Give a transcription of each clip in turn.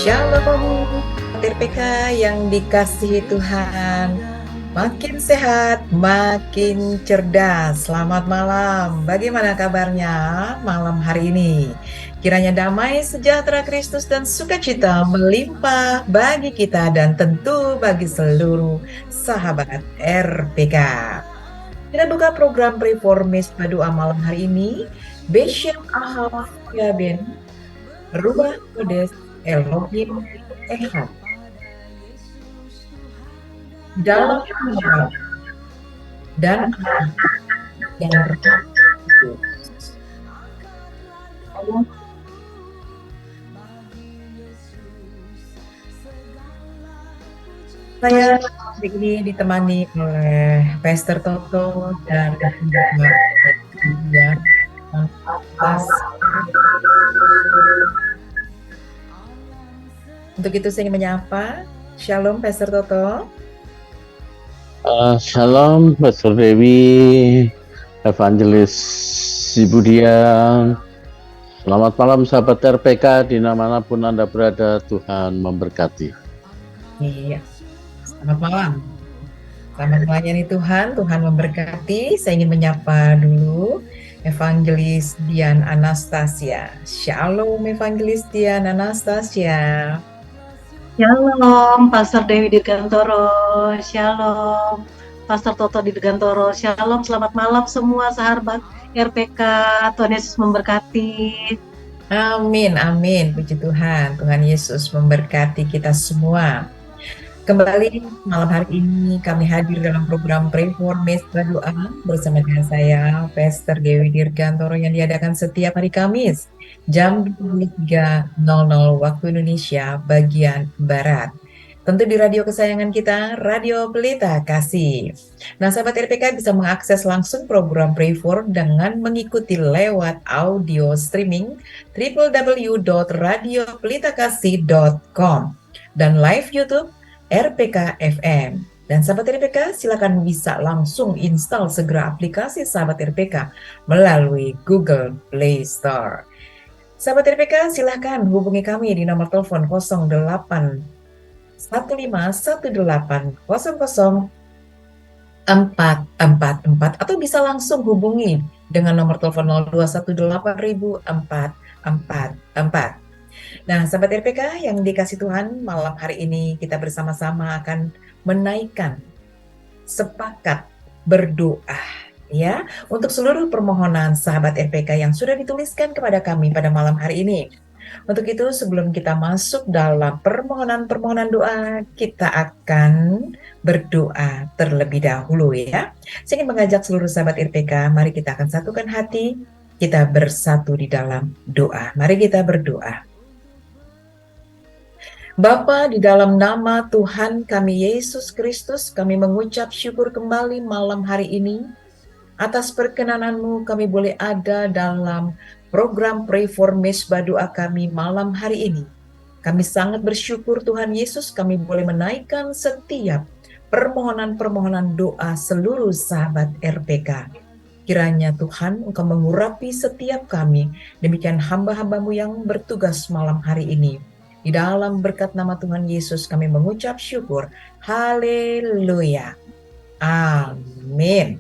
Shalom, RPK yang dikasihi Tuhan. Makin sehat, makin cerdas. Selamat malam. Bagaimana kabarnya malam hari ini? Kiranya damai, sejahtera Kristus dan sukacita melimpah bagi kita dan tentu bagi seluruh sahabat RPK. Kita buka program Reformis Padua malam hari ini. Beshem Ahal Yaben, Rubah Kodes Elohim Ehad. Dalam nama dan Anak dan Roh Kudus. Saya hari ini ditemani oleh Pastor Toto dan Untuk itu saya ingin menyapa. Shalom Pastor Toto. Shalom Pastor Dewi, Evangelis Ibu Dian. Selamat malam sahabat RPK dimanapun Anda berada, Tuhan memberkati. Iya, selamat malam. Selamat melayani Tuhan, Tuhan memberkati. Saya ingin menyapa dulu Evangelis Dian Anastasia. Shalom Evangelis Dian Anastasia. Shalom, Pastor Dewi Dirgantoro. Shalom, Pastor Toto Dirgantoro. Shalom, selamat malam semua sahabat RPK. Tuhan Yesus memberkati. Amin, amin. Puji Tuhan. Tuhan Yesus memberkati kita semua. Kembali malam hari ini kami hadir dalam program Pray for Miss Doa bersama dengan saya, Pastor Dewi Dirgantoro, yang diadakan setiap hari Kamis jam 23.00 waktu Indonesia bagian Barat. Tentu di radio kesayangan kita, Radio Pelita Kasih. Nah, sahabat RPK bisa mengakses langsung program Pray for dengan mengikuti lewat audio streaming www.radiopelitakasih.com dan live YouTube RPK FM. Dan sahabat RPK silakan bisa langsung install segera aplikasi sahabat RPK melalui Google Play Store. Sahabat RPK silakan hubungi kami di nomor telepon 081518000444 atau bisa langsung hubungi dengan nomor telepon 0218-444. Nah, sahabat RPK yang dikasih Tuhan, malam hari ini kita bersama-sama akan menaikkan sepakat berdoa ya untuk seluruh permohonan sahabat RPK yang sudah dituliskan kepada kami pada malam hari ini. Untuk itu sebelum kita masuk dalam permohonan-permohonan doa, kita akan berdoa terlebih dahulu ya. Saya ingin mengajak seluruh sahabat RPK, mari kita akan satukan hati, kita bersatu di dalam doa. Mari kita berdoa. Bapa, di dalam nama Tuhan kami Yesus Kristus, kami mengucap syukur kembali malam hari ini. Atas perkenanan-Mu kami boleh ada dalam program Pray for Mesbah doa kami malam hari ini. Kami sangat bersyukur Tuhan Yesus, kami boleh menaikkan setiap permohonan-permohonan doa seluruh sahabat RPK. Kiranya Tuhan Engkau mengurapi setiap kami, demikian hamba-hamba-Mu yang bertugas malam hari ini. Di dalam berkat nama Tuhan Yesus kami mengucap syukur. Haleluya. Amin.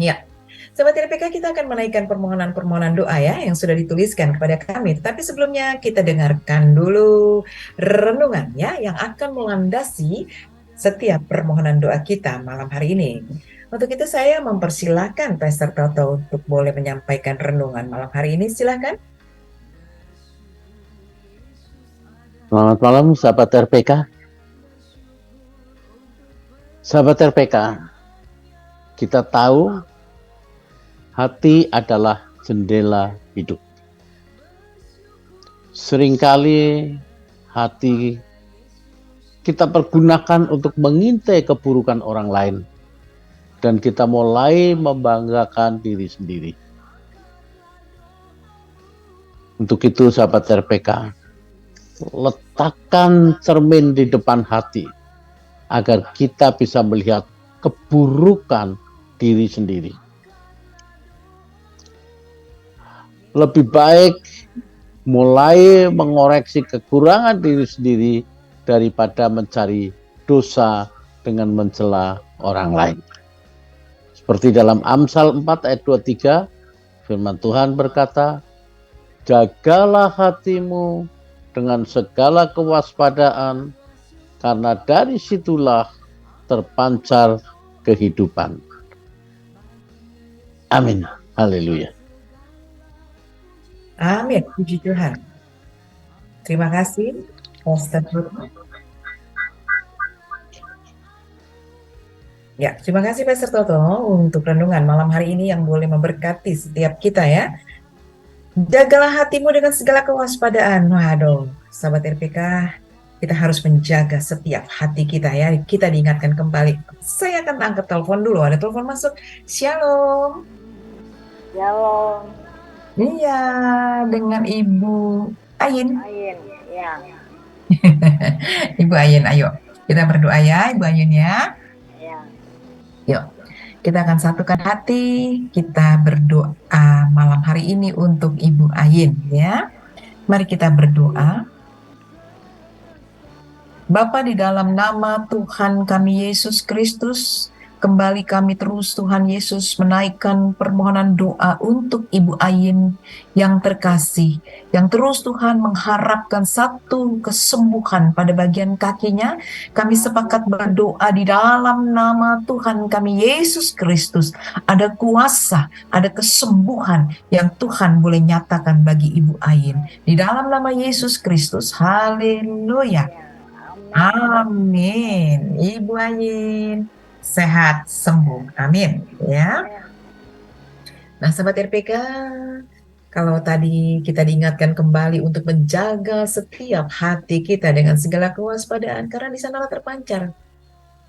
Ya, sahabat RPK, kita akan menaikkan permohonan-permohonan doa ya yang sudah dituliskan kepada kami. Tapi sebelumnya kita dengarkan dulu renungan ya yang akan melandasi setiap permohonan doa kita malam hari ini. Untuk itu saya mempersilahkan Pastor Toto untuk boleh menyampaikan renungan malam hari ini. Silakan. Selamat malam sahabat RPK. Sahabat RPK, kita tahu hati adalah jendela hidup. Seringkali hati kita pergunakan untuk mengintai keburukan orang lain dan kita mulai membanggakan diri sendiri. Untuk itu sahabat RPK, letakkan cermin di depan hati agar kita bisa melihat keburukan diri sendiri. Lebih baik mulai mengoreksi kekurangan diri sendiri daripada mencari dosa dengan mencela orang lain. Seperti dalam Amsal 4 ayat 23, firman Tuhan berkata, jagalah hatimu dengan segala kewaspadaan, karena dari situlah terpancar kehidupan. Amin. Haleluya. Amin. Puji Tuhan. Terima kasih, Pastor Toto. Ya, terima kasih Pastor Toto untuk renungan malam hari ini yang boleh memberkati setiap kita ya. Jagalah hatimu dengan segala kewaspadaan. Waduh, sahabat RPK, kita harus menjaga setiap hati kita ya. Kita diingatkan kembali. Saya akan angkat telepon dulu. Ada telepon masuk. Shalom. Shalom. Iya, dengan Ibu Ayin. Ayin, ya. Ibu Ayin, ayo. Kita berdoa ya, Ibu Ayin ya. Ya. Yuk, kita akan satukan hati. Kita berdoa malam hari ini untuk Ibu Ayin ya. Mari kita berdoa. Bapa, di dalam nama Tuhan kami Yesus Kristus, kembali kami terus Tuhan Yesus menaikkan permohonan doa untuk Ibu Ayin yang terkasih, yang terus Tuhan mengharapkan satu kesembuhan pada bagian kakinya. Kami sepakat berdoa di dalam nama Tuhan kami Yesus Kristus, ada kuasa, ada kesembuhan yang Tuhan boleh nyatakan bagi Ibu Ayin. Di dalam nama Yesus Kristus, haleluya. Amin. Ibu Ayin sehat, sembuh. Amin. Ya. Nah, sahabat RPK, kalau tadi kita diingatkan kembali untuk menjaga setiap hati kita dengan segala kewaspadaan, karena di sanalah terpancar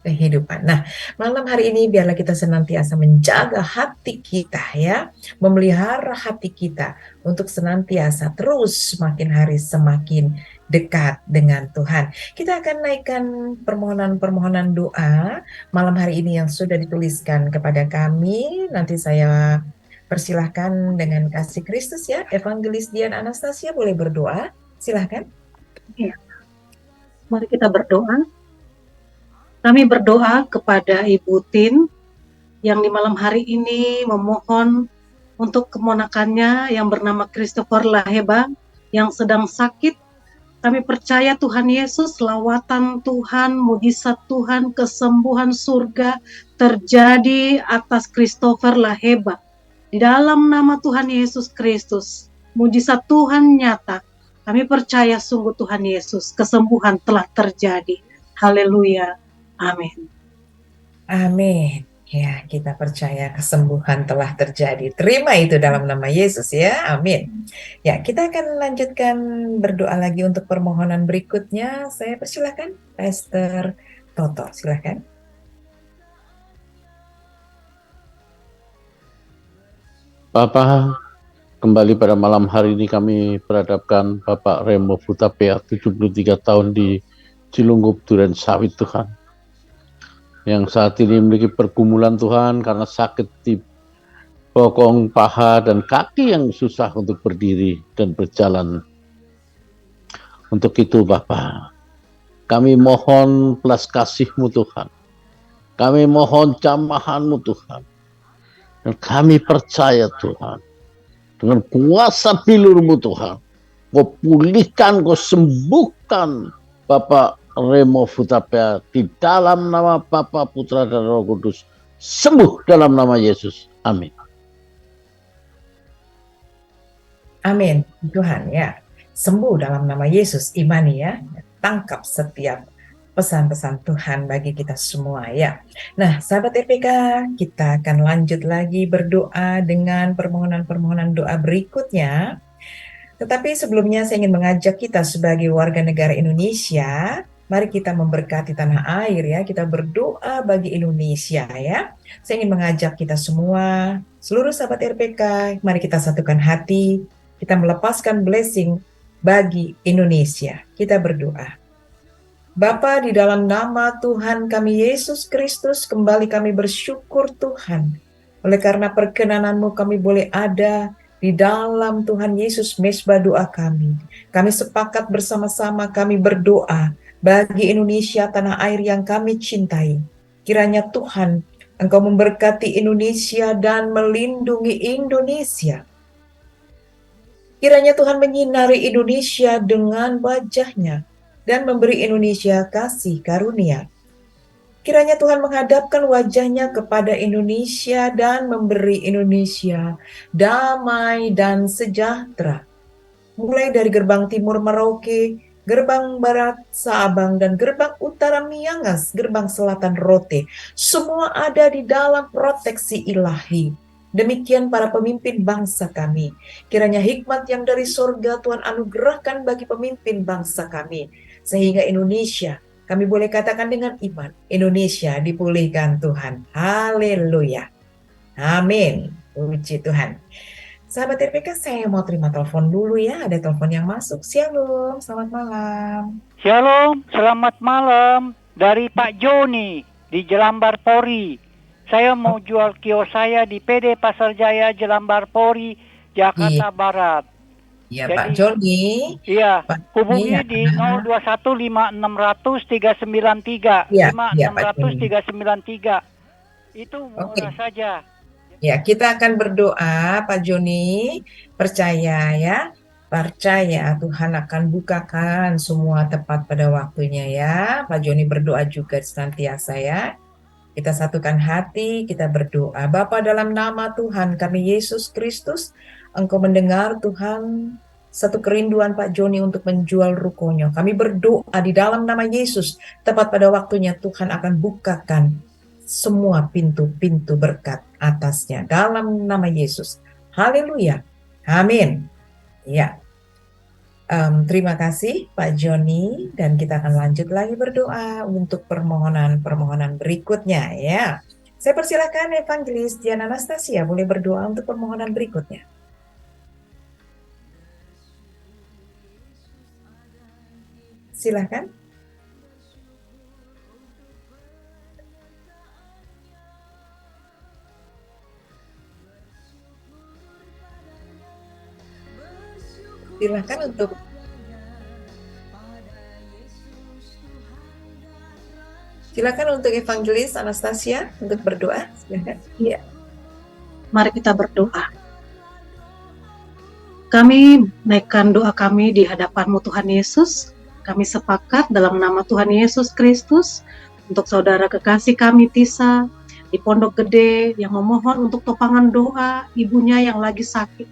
kehidupan. Nah, malam hari ini biarlah kita senantiasa menjaga hati kita ya, memelihara hati kita untuk senantiasa terus semakin hari semakin dekat dengan Tuhan. Kita akan naikkan permohonan-permohonan doa malam hari ini yang sudah dituliskan kepada kami. Nanti saya persilahkan dengan kasih Kristus ya. Evangelis Dian Anastasia boleh berdoa. Silahkan. Ya. Mari kita berdoa. Kami berdoa kepada Ibu Tin yang di malam hari ini memohon untuk keponakannya yang bernama Christopher Laheba yang sedang sakit. Kami percaya Tuhan Yesus, lawatan Tuhan, mujizat Tuhan, kesembuhan surga terjadi atas Christopher Laheba. Di dalam nama Tuhan Yesus Kristus, mujizat Tuhan nyata. Kami percaya sungguh Tuhan Yesus, kesembuhan telah terjadi. Haleluya. Amin. Amin. Ya, kita percaya kesembuhan telah terjadi. Terima itu dalam nama Yesus ya. Amin. Ya, kita akan lanjutkan berdoa lagi untuk permohonan berikutnya. Saya persilahkan Pastor Toto, silahkan. Bapak, kembali pada malam hari ini kami berhadapkan Bapak Remo Hutapea, 73 tahun di Cilungup, Duren Sawit Tuhan, yang saat ini memiliki pergumulan Tuhan karena sakit di bokong, paha, dan kaki yang susah untuk berdiri dan berjalan. Untuk itu Bapa, kami mohon belas kasih-Mu Tuhan, kami mohon jamahan-Mu Tuhan, dan kami percaya Tuhan, dengan kuasa bilur-Mu Tuhan, Kau pulihkan, Kau sembuhkan Bapak Remo Hutapea di dalam nama Bapa, Putra, dan Roh Kudus. Sembuh dalam nama Yesus. Amin. Amin. Tuhan ya, sembuh dalam nama Yesus. Imani ya, tangkap setiap pesan-pesan Tuhan bagi kita semua ya. Nah, sahabat RPK, kita akan lanjut lagi berdoa dengan permohonan-permohonan doa berikutnya. Tetapi sebelumnya saya ingin mengajak kita sebagai warga negara Indonesia, mari kita memberkati tanah air ya, kita berdoa bagi Indonesia ya. Saya ingin mengajak kita semua, seluruh sahabat RPK, mari kita satukan hati, kita melepaskan blessing bagi Indonesia. Kita berdoa. Bapa, di dalam nama Tuhan kami Yesus Kristus, kembali kami bersyukur Tuhan. Oleh karena perkenanan-Mu kami boleh ada Di dalam Tuhan Yesus mesbah doa kami sepakat bersama-sama kami berdoa bagi Indonesia tanah air yang kami cintai. Kiranya Tuhan Engkau memberkati Indonesia dan melindungi Indonesia. Kiranya Tuhan menyinari Indonesia dengan wajah-Nya dan memberi Indonesia kasih karunia. Kiranya Tuhan menghadapkan wajah-Nya kepada Indonesia dan memberi Indonesia damai dan sejahtera. Mulai dari gerbang timur Merauke, gerbang barat Sabang, dan gerbang utara Miangas, gerbang selatan Rote. Semua ada di dalam proteksi ilahi. Demikian para pemimpin bangsa kami. Kiranya hikmat yang dari surga Tuhan anugerahkan bagi pemimpin bangsa kami. Sehingga Indonesia, kami boleh katakan dengan iman, Indonesia dipulihkan Tuhan. Haleluya. Amin. Puji Tuhan. Sahabat RPK, saya mau terima telepon dulu ya. Ada telepon yang masuk. Shalom, selamat malam. Shalom, selamat malam. Dari Pak Joni di Jelambar Pori. Saya mau jual kios saya di PD Pasar Jaya Jelambar Pori, Jakarta Barat. Iya, Jadi, Pak Joni. Iya, Pak hubungi Joni, di 0215600393. Iya, 56393. Itu murah saja. Ya, kita akan berdoa, Pak Joni. Percaya ya. Percaya Tuhan akan bukakan semua tepat pada waktunya ya. Pak Joni berdoa juga senantiasa ya. Kita satukan hati, kita berdoa. Bapa, dalam nama Tuhan kami Yesus Kristus, Engkau mendengar Tuhan satu kerinduan Pak Joni untuk menjual rukonya. Kami berdoa di dalam nama Yesus, tepat pada waktunya Tuhan akan bukakan semua pintu-pintu berkat atasnya. Dalam nama Yesus. Haleluya. Amin. Ya. Terima kasih Pak Joni, dan kita akan lanjut lagi berdoa untuk permohonan berikutnya ya. Saya persilakan Evangelis Diana Anastasia boleh berdoa untuk permohonan berikutnya. Silakan. Silakan untuk Evangelis Anastasia untuk berdoa. Silakan. Iya. Mari kita berdoa. Kami naikkan doa kami di hadapan-Mu Tuhan Yesus. Kami sepakat dalam nama Tuhan Yesus Kristus untuk saudara kekasih kami Tisa di Pondok Gede yang memohon untuk topangan doa ibunya yang lagi sakit,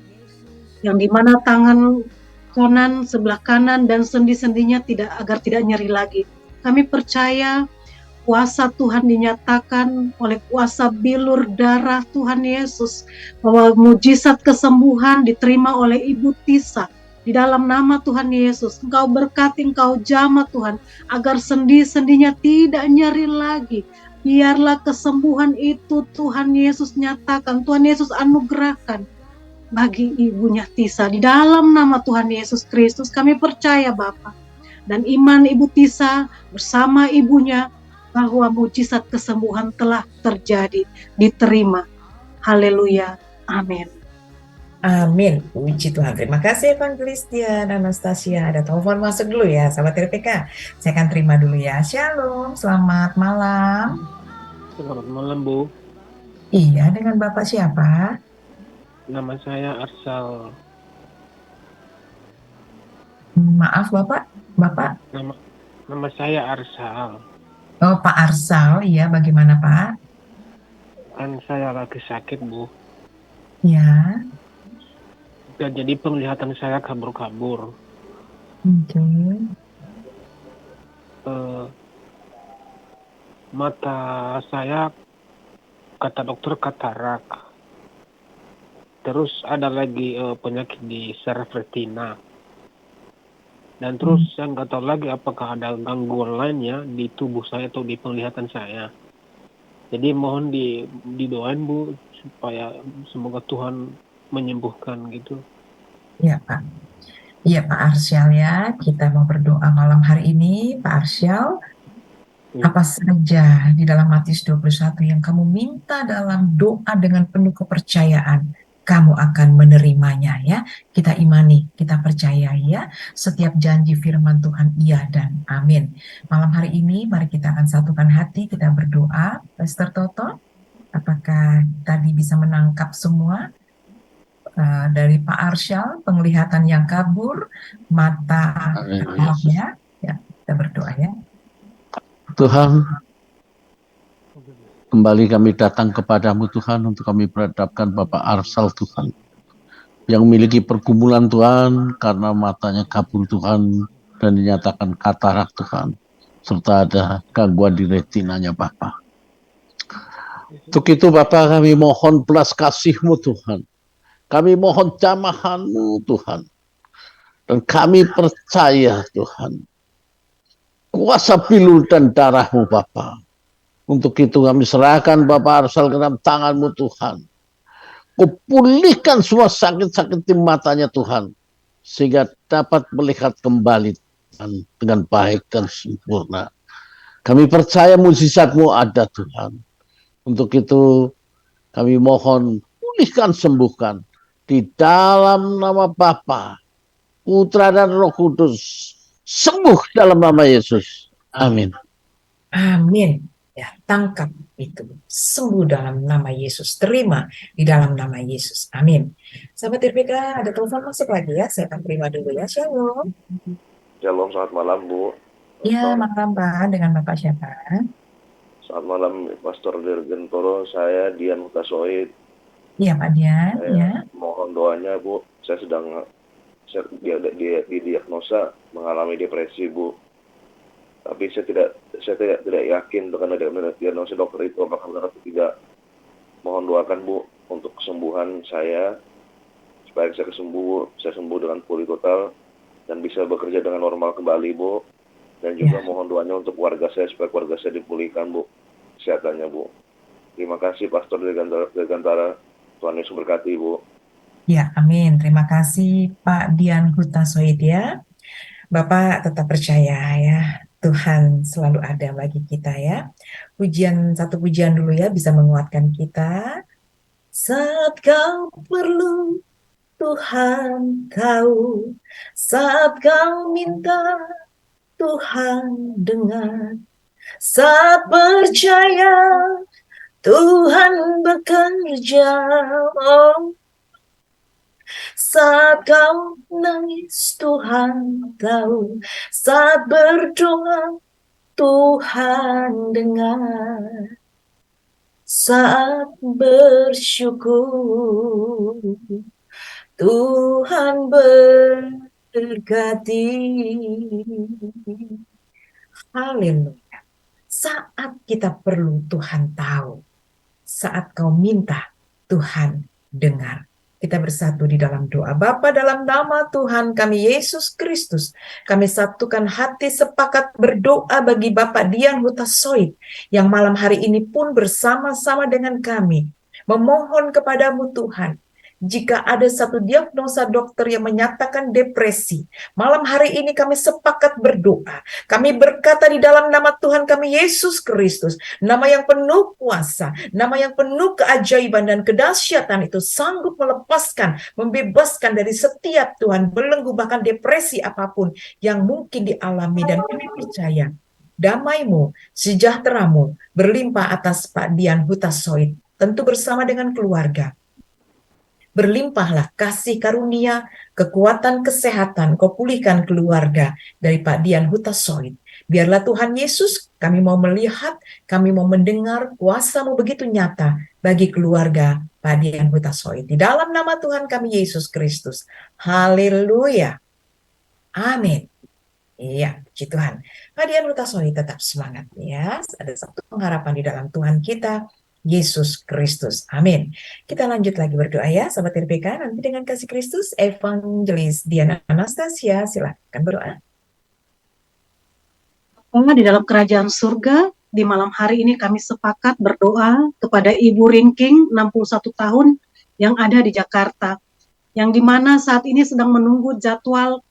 yang dimana tangan kanan sebelah kanan dan sendi-sendinya agar tidak nyeri lagi. Kami percaya kuasa Tuhan dinyatakan oleh kuasa bilur darah Tuhan Yesus, bahwa mujizat kesembuhan diterima oleh Ibu Tisa di dalam nama Tuhan Yesus. Engkau berkati, Engkau jamah Tuhan, agar sendi-sendinya tidak nyeri lagi. Biarlah kesembuhan itu Tuhan Yesus nyatakan, Tuhan Yesus anugerahkan bagi ibunya Tisa. Di dalam nama Tuhan Yesus Kristus kami percaya Bapa, dan iman Ibu Tisa bersama ibunya bahwa mujizat kesembuhan telah terjadi, diterima. Haleluya. Amin. Amin. Puji Tuhan. Terima kasih Evangelis Diana Anastasia. Ada telepon masuk dulu ya, sahabat RPK. Saya akan terima dulu ya. Shalom, selamat malam. Selamat malam, Bu. Iya, dengan Bapak siapa? Nama saya Arsal. Maaf Bapak. Nama saya Arsal. Oh, Pak Arsal. Iya, bagaimana Pak? Kan saya lagi sakit, Bu. Ya. Dan jadi penglihatan saya kabur-kabur. Oke. Mata saya kata dokter katarak. Terus ada lagi penyakit di saraf retina. Dan terus saya nggak tahu lagi apakah ada gangguan lainnya di tubuh saya atau di penglihatan saya. Jadi mohon didoain Bu, supaya semoga Tuhan menyembuhkan gitu. Ya Pak. Iya Pak Arsyal ya. Kita mau berdoa malam hari ini Pak Arsyal. Apa saja di dalam Matius 21 yang kamu minta dalam doa dengan penuh kepercayaan, kamu akan menerimanya ya. Kita imani, kita percaya ya. Setiap janji firman Tuhan iya dan amin. Malam hari ini mari kita akan satukan hati, kita berdoa. Pastor Toto, apakah tadi bisa menangkap semua dari Pak Arsyal, penglihatan yang kabur, mata ya. Ya, kita berdoa ya. Tuhan, kembali kami datang kepadamu Tuhan untuk kami berhadapkan Bapak Arsyal Tuhan, yang memiliki pergumulan Tuhan karena matanya kabur Tuhan dan dinyatakan katarak Tuhan, serta ada gangguan di retinanya Bapak. Untuk itu Bapak, kami mohon belas kasih-Mu Tuhan, kami mohon jamahan-Mu Tuhan, dan kami percaya Tuhan, kuasa pilur dan darah-Mu Bapak. Untuk itu kami serahkan Bapak Arsyal ke dalam tangan-Mu Tuhan. Kau pulihkan semua sakit-sakit di matanya Tuhan, sehingga dapat melihat kembali dengan baik dan sempurna. Kami percaya mukjizat-Mu ada Tuhan. Untuk itu kami mohon pulihkan, sembuhkan di dalam nama Bapa, Putra dan Roh Kudus. Sembuh dalam nama Yesus. Amin. Amin. Ya, tangkap itu. Sembuh dalam nama Yesus. Terima di dalam nama Yesus. Amin. Sahabat RPK, ada telepon masuk lagi ya. Saya akan terima dulu ya. Shalom. Shalom, selamat malam Bu. Ya, malam Pak. Dengan Bapak siapa? Selamat malam Pastor Dirgentoro. Saya Dian Mutasoid. Iya Pak Dian. Saya mohon doanya Bu. Saya sedang didiagnosa mengalami depresi Bu. Tapi saya tidak yakin dengan diagnosa dokter itu apakah benar atau tidak. Mohon doakan Bu untuk kesembuhan saya, supaya saya sembuh dengan pulih total dan bisa bekerja dengan normal kembali Bu. Dan juga mohon doanya untuk keluarga saya supaya keluarga saya dipulihkan Bu kesehatannya Bu. Terima kasih Pastor Dirgantara. Tuhan Yesus berkati Bu. Ya, amin. Terima kasih Pak Dian Hutasoid ya. Bapak tetap percaya ya, Tuhan selalu ada bagi kita ya. Satu pujian dulu ya, bisa menguatkan kita. Saat kau perlu, Tuhan tahu. Saat kau minta, Tuhan dengar. Saat percaya, Tuhan bekerja. Saat kau nangis, Tuhan tahu. Saat berdoa, Tuhan dengar. Saat bersyukur, Tuhan berkati. Haleluya. Saat kita perlu, Tuhan tahu. Saat kau minta, Tuhan dengar. Kita bersatu di dalam doa. Bapa, dalam nama Tuhan kami Yesus Kristus, kami satukan hati sepakat berdoa bagi Bapak Dian Hutasoid yang malam hari ini pun bersama-sama dengan kami memohon kepadamu Tuhan. Jika ada satu diagnosa dokter yang menyatakan depresi, malam hari ini kami sepakat berdoa. Kami berkata di dalam nama Tuhan kami Yesus Kristus, nama yang penuh kuasa, nama yang penuh keajaiban dan kedahsyatan itu sanggup melepaskan, membebaskan dari setiap Tuhan belenggu bahkan depresi apapun yang mungkin dialami. Dan kami percaya damai-Mu, sejahtera-Mu berlimpah atas Pak Dian Hutasoid, tentu bersama dengan keluarga. Berlimpahlah kasih karunia, kekuatan, kesehatan, Kau pulihkan keluarga dari Pak Dian Hutasoid. Biarlah Tuhan Yesus, kami mau melihat, kami mau mendengar kuasa-Mu begitu nyata bagi keluarga Pak Dian Hutasoid. Di dalam nama Tuhan kami Yesus Kristus. Haleluya. Amin. Iya, puji Tuhan. Pak Dian Hutasoid tetap semangat ya. Ada satu pengharapan di dalam Tuhan kita, Yesus Kristus. Amin. Kita lanjut lagi berdoa ya, sahabat RPK. Nanti dengan kasih Kristus, Evangelis Diana Anastasia, silakan berdoa. Di dalam kerajaan surga, di malam hari ini kami sepakat berdoa kepada Ibu Ringking, 61 tahun, yang ada di Jakarta, yang dimana saat ini sedang menunggu jadwal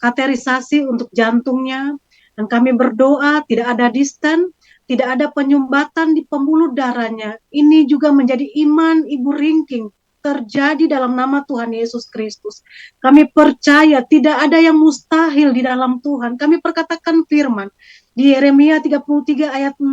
kateterisasi untuk jantungnya, dan kami berdoa tidak ada distan, tidak ada penyumbatan di pembuluh darahnya. Ini juga menjadi iman Ibu Ringking, terjadi dalam nama Tuhan Yesus Kristus. Kami percaya tidak ada yang mustahil di dalam Tuhan. Kami perkatakan firman di Yeremia 33 ayat 6.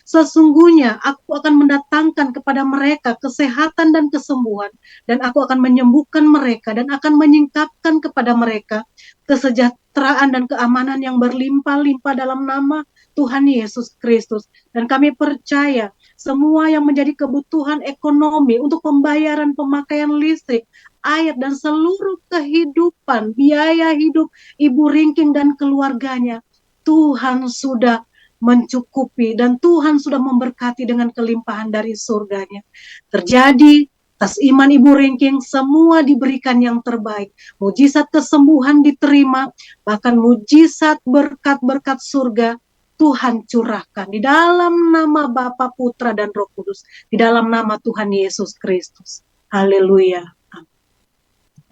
Sesungguhnya aku akan mendatangkan kepada mereka kesehatan dan kesembuhan, dan aku akan menyembuhkan mereka dan akan menyingkapkan kepada mereka kesejahteraan dan keamanan yang berlimpah-limpah dalam nama Tuhan Yesus Kristus. Dan kami percaya semua yang menjadi kebutuhan ekonomi untuk pembayaran pemakaian listrik, air, dan seluruh kehidupan, biaya hidup Ibu Ringking dan keluarganya, Tuhan sudah mencukupi dan Tuhan sudah memberkati dengan kelimpahan dari surganya. Terjadi atas iman Ibu Ringking, semua diberikan yang terbaik. Mujizat kesembuhan diterima, bahkan mujizat berkat-berkat surga Tuhan curahkan di dalam nama Bapa, Putra, dan Roh Kudus, di dalam nama Tuhan Yesus Kristus. Haleluya.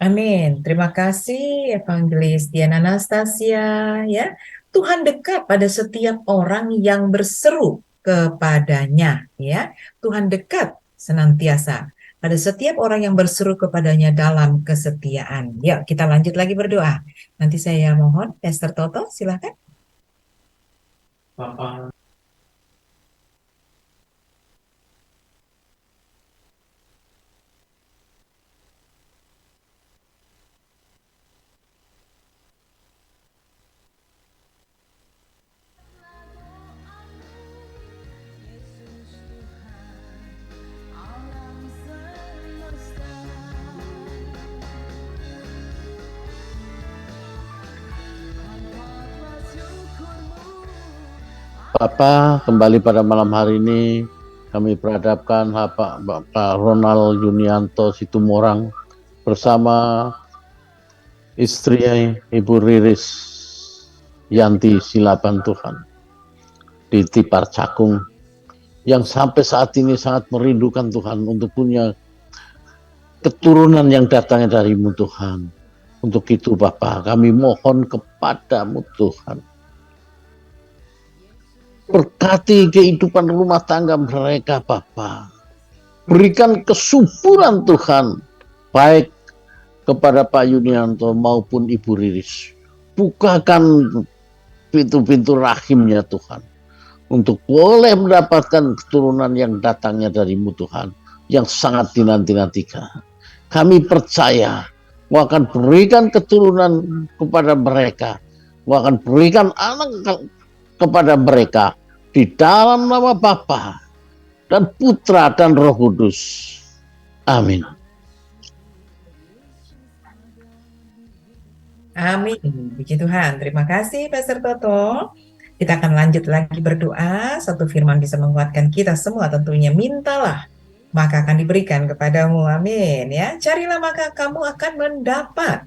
Amin. Terima kasih Evangelis Diana Anastasia ya. Tuhan dekat pada setiap orang yang berseru kepadanya ya. Tuhan dekat senantiasa pada setiap orang yang berseru kepadanya dalam kesetiaan. Yuk kita lanjut lagi berdoa. Nanti saya mohon Pastor Toto silakan. Bapa, kembali pada malam hari ini kami perhadapkan Bapak Ronald Yunianto Situmorang bersama istri Ibu Riris Yanti Silaban Tuhan di Tipar Cakung yang sampai saat ini sangat merindukan Tuhan untuk punya keturunan yang datangnya dari-Mu Tuhan. Untuk itu Bapa, kami mohon kepadamu Tuhan, berkati kehidupan rumah tangga mereka Bapa. Berikan kesuburan Tuhan, baik kepada Pak Yunianto maupun Ibu Riris. Bukakan pintu-pintu rahimnya Tuhan, untuk boleh mendapatkan keturunan yang datangnya dari-Mu Tuhan, yang sangat dinanti-nantikan. Kami percaya Mu akan berikan keturunan kepada mereka, Mu akan berikan anak kepada mereka di dalam nama Bapa dan Putra dan Roh Kudus. Amin. Amin. Puji Tuhan. Terima kasih Pastor Toto. Kita akan lanjut lagi berdoa. Satu firman bisa menguatkan kita semua tentunya. Mintalah, maka akan diberikan kepadamu. Amin. Ya, carilah maka kamu akan mendapat.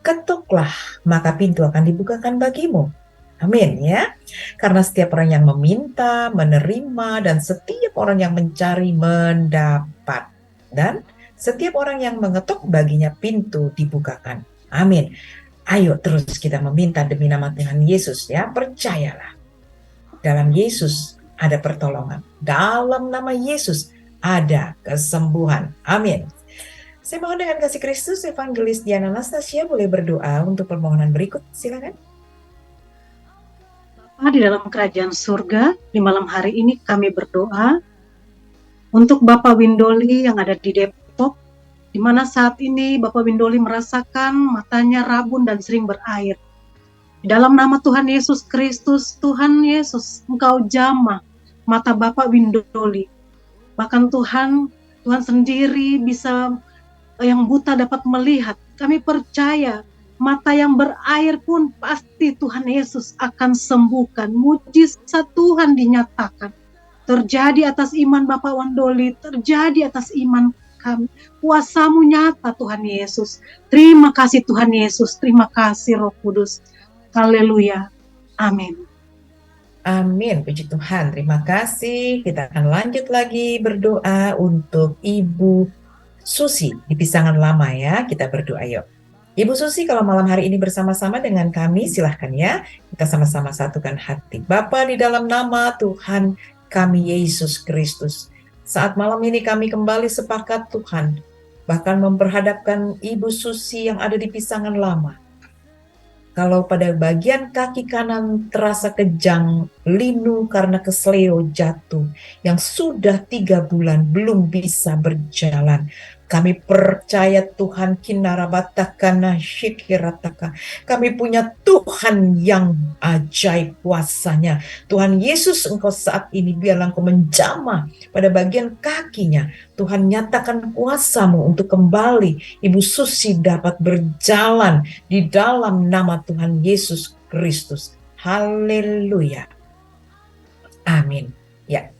Ketuklah, maka pintu akan dibukakan bagimu. Amin ya. Karena setiap orang yang meminta, menerima, dan setiap orang yang mencari mendapat. Dan setiap orang yang mengetuk baginya pintu dibukakan. Amin. Ayo terus kita meminta demi nama Tuhan Yesus ya. Percayalah. Dalam Yesus ada pertolongan. Dalam nama Yesus ada kesembuhan. Amin. Saya mohon dengan kasih Kristus, Evangelis Diana Anastasia boleh berdoa untuk permohonan berikut. Silakan. Di dalam kerajaan surga, di malam hari ini kami berdoa untuk Bapak Windoli yang ada di Depok, di mana saat ini Bapak Windoli merasakan matanya rabun dan sering berair. Di dalam nama Tuhan Yesus Kristus, Tuhan Yesus, Engkau jamah mata Bapak Windoli. Bahkan Tuhan sendiri bisa, yang buta dapat melihat. Kami percaya mata yang berair pun pasti Tuhan Yesus akan sembuhkan. Mujizat Tuhan dinyatakan. Terjadi atas iman Bapak Windoli, terjadi atas iman kami. Kuasa-Mu nyata Tuhan Yesus. Terima kasih Tuhan Yesus, terima kasih Roh Kudus. Haleluya. Amin. Amin, puji Tuhan. Terima kasih. Kita akan lanjut lagi berdoa untuk Ibu Susi di Pisangan Lama ya. Kita berdoa yuk. Ibu Susi, kalau malam hari ini bersama-sama dengan kami, silahkan ya. Kita sama-sama satukan hati. Bapa, di dalam nama Tuhan kami Yesus Kristus, saat malam ini kami kembali sepakat Tuhan bahkan memperhadapkan Ibu Susi yang ada di Pisangan Lama. Kalau pada bagian kaki kanan terasa kejang, linu karena kesleo jatuh, yang sudah 3 bulan belum bisa berjalan. Kami percaya Tuhan kinarabatakana syikirataka. Kami punya Tuhan yang ajaib kuasanya. Tuhan Yesus, Engkau saat ini biarlah Engkau menjamah pada bagian kakinya. Tuhan nyatakan kuasa-Mu untuk kembali Ibu Susi dapat berjalan di dalam nama Tuhan Yesus Kristus. Haleluya. Amin. Ya,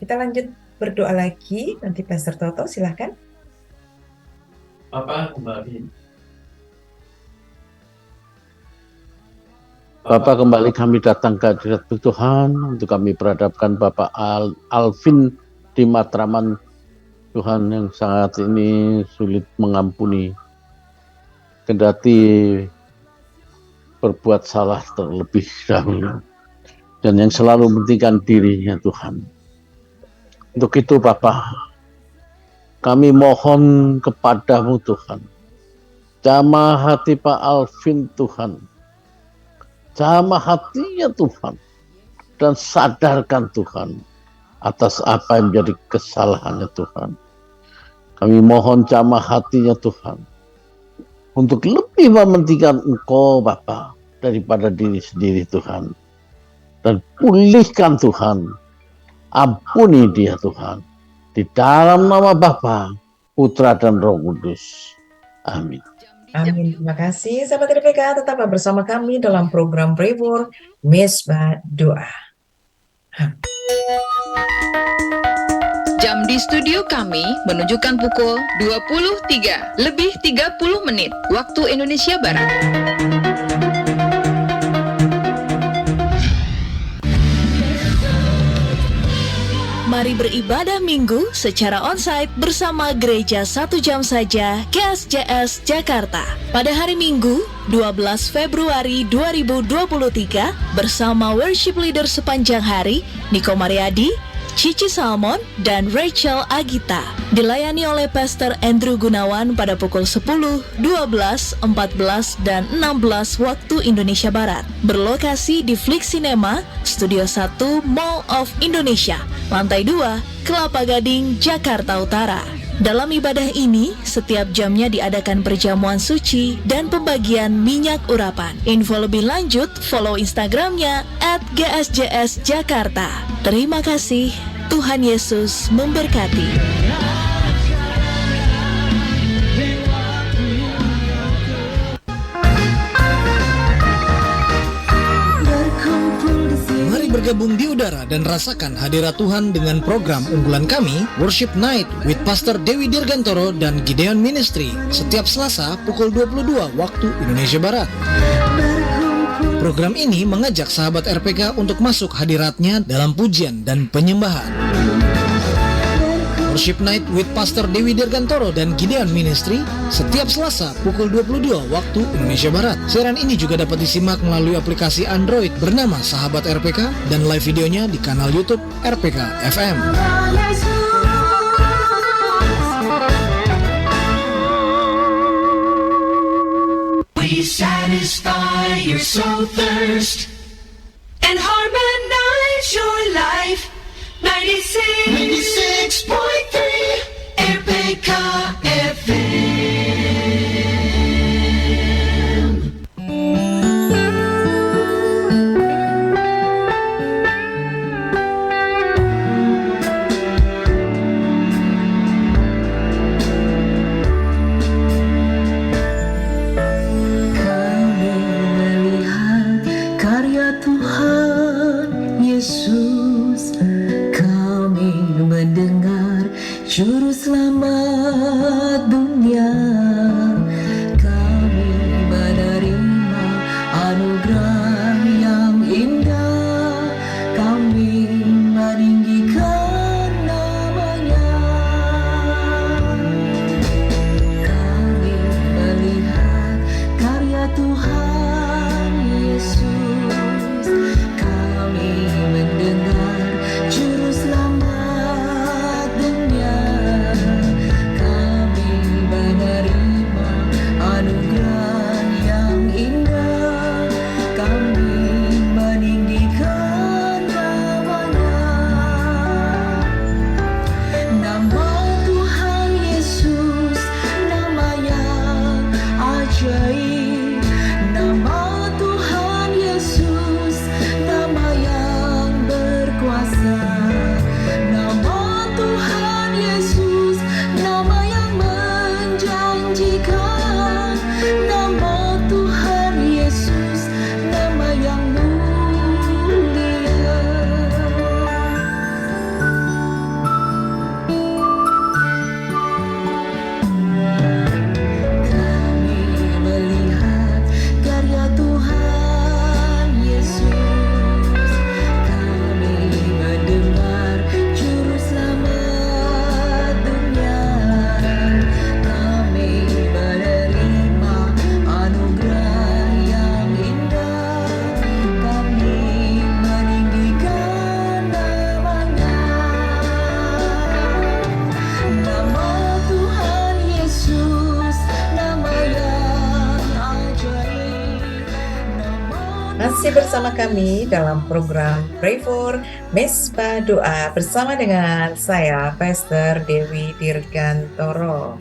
kita lanjut berdoa lagi. Nanti Pastor Toto silakan. Bapak kembali kami datang ke hadirat Tuhan untuk kami perhadapkan Bapak Alvin di Matraman. Tuhan yang sangat ini sulit mengampuni, kendati berbuat salah terlebih dahulu, dan yang selalu mementingkan dirinya Tuhan. Untuk itu Bapak, kami mohon kepadamu Tuhan, jamah hati Pak Alvin Tuhan, jamah hatinya Tuhan, dan sadarkan Tuhan atas apa yang menjadi kesalahannya Tuhan. Kami mohon jamah hatinya Tuhan, untuk lebih mementingkan Engkau Bapa daripada diri sendiri Tuhan. Dan pulihkan Tuhan, ampuni dia Tuhan. Di dalam nama Bapa, Putra dan Roh Kudus. Amin. Amin. Terima kasih sahabat RPK, tetaplah bersama kami dalam program Pray for Mesbah Doa. Jam di studio kami menunjukkan pukul 23:30 waktu Indonesia Barat. Mari beribadah minggu secara onsite bersama Gereja 1 Jam Saja GSJS Jakarta. Pada hari Minggu 12 Februari 2023 bersama worship leader sepanjang hari Niko Mariadi, Cici Salmon, dan Rachel Agita. Dilayani oleh Pastor Andrew Gunawan pada pukul 10, 12, 14, dan 16 waktu Indonesia Barat. Berlokasi di Flix Cinema, Studio 1, Mall of Indonesia, Lantai 2, Kelapa Gading, Jakarta Utara. Dalam ibadah ini, setiap jamnya diadakan perjamuan suci dan pembagian minyak urapan. Info lebih lanjut, follow Instagramnya @gsjsjakarta. Terima kasih, Tuhan Yesus memberkati. Bergabung di udara dan rasakan hadirat Tuhan dengan program unggulan kami, Worship Night with Pastor Dewi Dirgantoro dan Gideon Ministry, setiap Selasa pukul 22 waktu Indonesia Barat. Program ini mengajak sahabat RPK untuk masuk hadiratnya dalam pujian dan penyembahan. Worship Night with Pastor Dewi Dirgantoro dan Gideon Ministry setiap Selasa pukul 22 waktu Indonesia Barat. Siaran ini juga dapat disimak melalui aplikasi Android bernama Sahabat RPK dan live videonya di kanal YouTube RPK FM. We satisfy your soul thirst and harmonize your life. 96.3 RPK FM. Kami melihat karya Tuhan Yesus, mendengar Juru Selamat dunia. Masih bersama kami dalam program Pray for Mesbah Doa bersama dengan saya, Pastor Dewi Dirgantoro.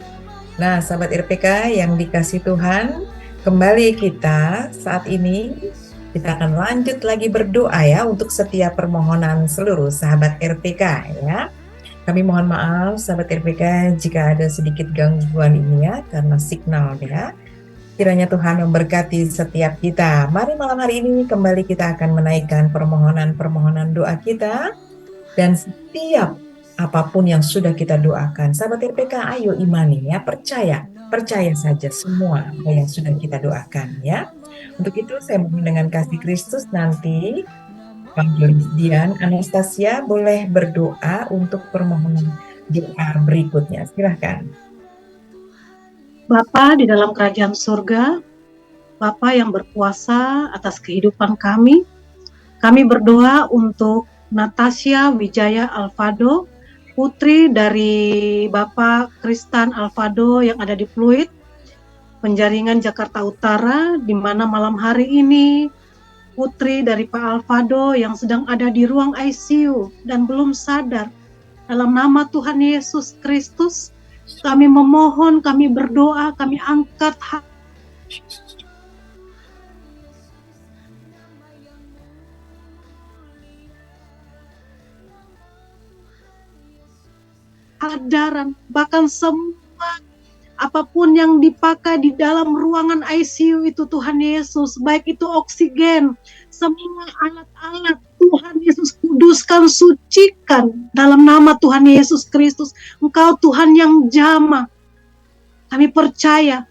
Nah, sahabat RPK yang dikasih Tuhan, kembali kita saat ini kita akan lanjut lagi berdoa ya untuk setiap permohonan seluruh sahabat RPK ya. Kami mohon maaf sahabat RPK jika ada sedikit gangguan ini ya karena signal ya. Kiranya Tuhan memberkati setiap kita. Mari malam hari ini kembali kita akan menaikkan permohonan-permohonan doa kita. Dan setiap apapun yang sudah kita doakan, sahabat RPK ayo imani ya, percaya saja semua apa yang sudah kita doakan ya. Untuk itu saya mohon dengan kasih Kristus nanti Evangelis Dian Anastasia boleh berdoa untuk permohonan doa berikutnya. Silahkan. Bapa di dalam kerajaan surga, Bapa yang berkuasa atas kehidupan kami berdoa untuk Natasha Wijaya Alvado, putri dari Bapak Kristan Alvado yang ada di Pluit, Penjaringan Jakarta Utara, di mana malam hari ini putri dari Pak Alvado yang sedang ada di ruang ICU dan belum sadar. Dalam nama Tuhan Yesus Kristus, kami memohon, kami berdoa, kami angkat kesadaran, bahkan semua apapun yang dipakai di dalam ruangan ICU itu Tuhan Yesus, baik itu oksigen, semua alat-alat Tuhan Yesus kuduskan, sucikan dalam nama Tuhan Yesus Kristus. Engkau Tuhan yang jamah. Kami percaya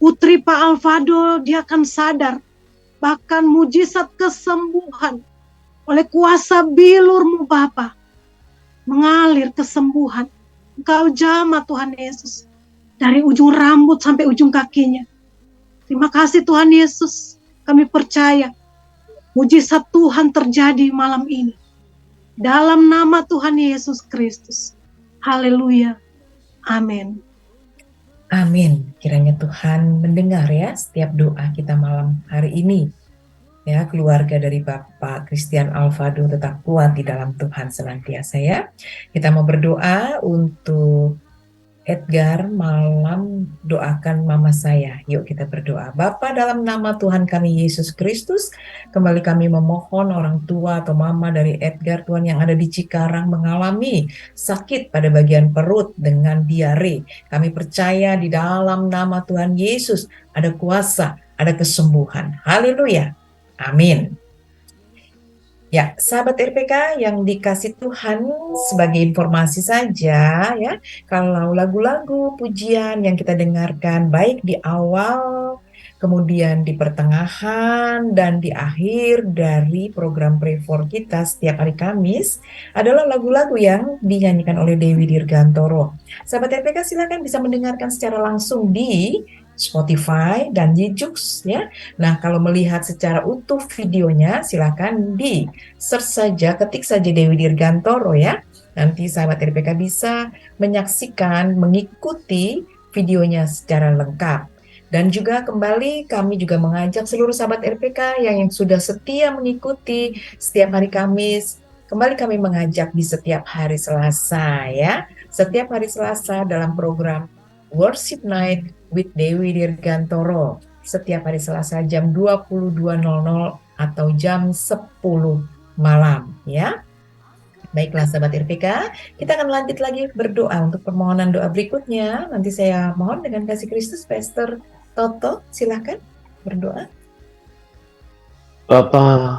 putri Pak Alvado dia akan sadar, bahkan mujizat kesembuhan oleh kuasa bilur-Mu Bapa mengalir kesembuhan. Engkau jamah Tuhan Yesus dari ujung rambut sampai ujung kakinya. Terima kasih Tuhan Yesus. Kami percaya mujizat Tuhan terjadi malam ini. Dalam nama Tuhan Yesus Kristus. Haleluya. Amin. Amin. Kiranya Tuhan mendengar ya setiap doa kita malam hari ini. Ya, keluarga dari Bapak Christian Alvado tetap kuat di dalam Tuhan senantiasa ya. Kita mau berdoa untuk Edgar, malam doakan mama saya. Yuk kita berdoa. Bapa, dalam nama Tuhan kami Yesus Kristus, kembali kami memohon orang tua atau mama dari Edgar Tuhan yang ada di Cikarang mengalami sakit pada bagian perut dengan diare. Kami percaya di dalam nama Tuhan Yesus ada kuasa, ada kesembuhan. Haleluya. Amin. Ya, sahabat RPK yang dikasih Tuhan, sebagai informasi saja ya, kalau lagu-lagu pujian yang kita dengarkan baik di awal, kemudian di pertengahan dan di akhir dari program Pray for kita setiap hari Kamis adalah lagu-lagu yang dinyanyikan oleh Dewi Dirgantoro. Sahabat RPK silakan bisa mendengarkan secara langsung di Spotify dan di Joox ya. Nah, kalau melihat secara utuh videonya silakan di search saja, ketik saja Dewi Dirgantoro ya. Nanti sahabat RPK bisa menyaksikan, mengikuti videonya secara lengkap. Dan juga kembali kami juga mengajak seluruh sahabat RPK yang sudah setia mengikuti setiap hari Kamis. Kembali kami mengajak di setiap hari Selasa ya. Setiap hari Selasa dalam program Worship Night with Dewi Dirgantoro. Setiap hari Selasa jam 22.00 atau jam 10 malam ya. Baiklah sahabat RPK, kita akan lanjut lagi berdoa untuk permohonan doa berikutnya. Nanti saya mohon dengan kasih Kristus Pastor Toto, silakan berdoa. Bapa,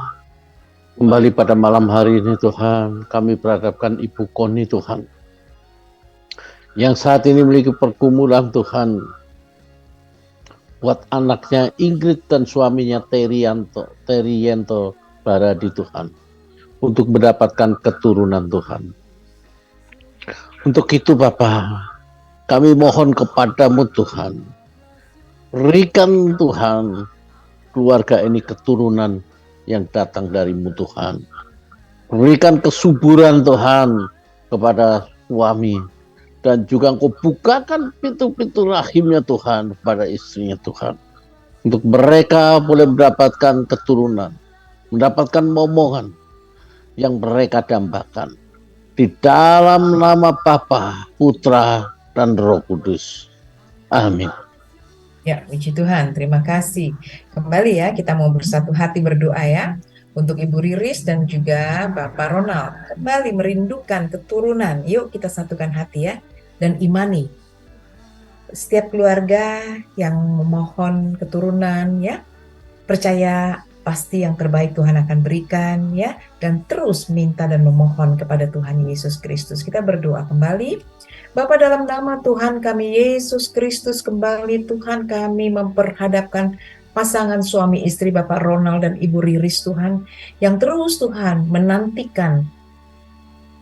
kembali pada malam hari ini Tuhan, kami perhadapkan Ibu Koni Tuhan, yang saat ini memiliki pergumulan Tuhan, buat anaknya Ingrid dan suaminya Terianto Baradi Tuhan, untuk mendapatkan keturunan Tuhan. Untuk itu Bapa, kami mohon kepadamu Tuhan, berikan Tuhan keluarga ini keturunan yang datang darimu Tuhan. Berikan kesuburan Tuhan kepada suami, dan juga Engkau bukakan pintu-pintu rahimnya Tuhan kepada istrinya Tuhan. untuk mereka boleh mendapatkan keturunan, mendapatkan momongan yang mereka dambakan. Di dalam nama Bapa, Putra, dan Roh Kudus. Amin. Ya, puji Tuhan. Terima kasih. Kembali ya, kita mau bersatu hati berdoa ya. Untuk Ibu Riris dan juga Bapak Ronald. Kembali merindukan keturunan. Yuk kita satukan hati ya. Dan imani. Setiap keluarga yang memohon keturunan ya. Percaya pasti yang terbaik Tuhan akan berikan ya. Dan terus minta dan memohon kepada Tuhan Yesus Kristus. Kita berdoa kembali. Bapa, dalam nama Tuhan kami Yesus Kristus, kembali Tuhan kami memperhadapkan pasangan suami istri Bapak Ronald dan Ibu Riris Tuhan, yang terus Tuhan menantikan